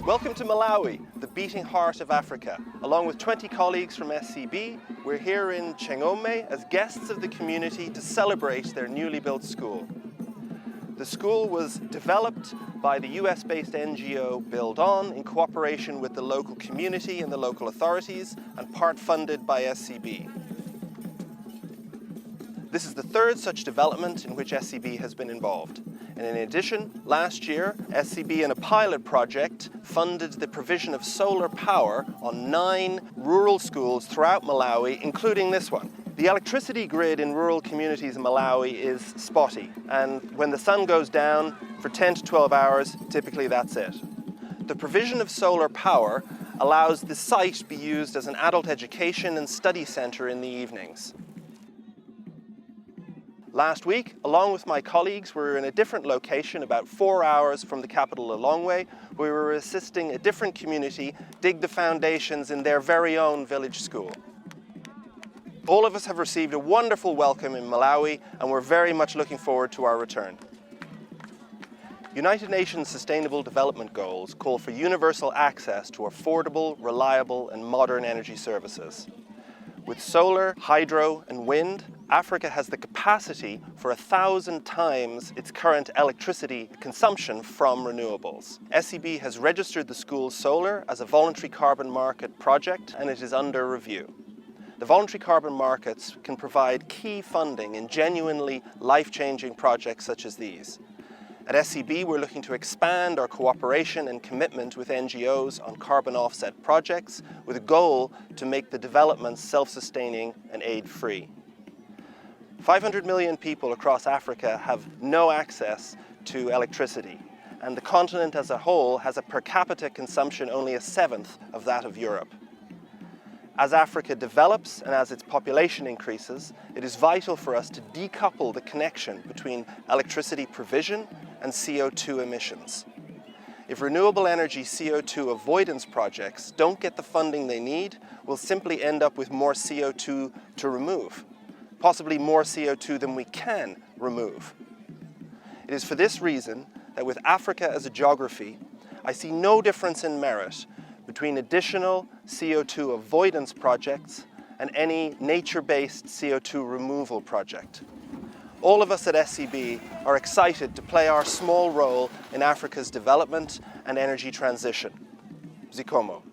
Welcome to Malawi, the beating heart of Africa. Along with 20 colleagues from SCB, we're here in Chengome as guests of the community to celebrate their newly built school. The school was developed by the US-based NGO buildOn in cooperation with the local community and the local authorities, and part funded by SCB. This is the third such development in which SCB has been involved. And in addition, last year, SCB in a pilot project funded the provision of solar power on 9 rural schools throughout Malawi, including this one. The electricity grid in rural communities in Malawi is spotty, and when the sun goes down for 10 to 12 hours, typically that's it. The provision of solar power allows the site to be used as an adult education and study centre in the evenings. Last week, along with my colleagues, we were in a different location about 4 hours from the capital Lilongwe. We were assisting a different community dig the foundations in their very own village school. All of us have received a wonderful welcome in Malawi, and we're very much looking forward to our return. United Nations Sustainable Development Goals call for universal access to affordable, reliable, and modern energy services. With solar, hydro, and wind, Africa has the capacity for 1,000 times its current electricity consumption from renewables. SCB has registered the school's solar as a voluntary carbon market project, and it is under review. The voluntary carbon markets can provide key funding in genuinely life-changing projects such as these. At SCB, we're looking to expand our cooperation and commitment with NGOs on carbon offset projects with a goal to make the developments self-sustaining and aid-free. 500 million people across Africa have no access to electricity, and the continent as a whole has a per capita consumption only 1/7 of that of Europe. As Africa develops and as its population increases, it is vital for us to decouple the connection between electricity provision and CO2 emissions. If renewable energy CO2 avoidance projects don't get the funding they need, we'll simply end up with more CO2 to remove, possibly more CO2 than we can remove. It is for this reason that with Africa as a geography, I see no difference in merit between additional CO2 avoidance projects and any nature-based CO2 removal project. All of us at SCB are excited to play our small role in Africa's development and energy transition. Zikomo.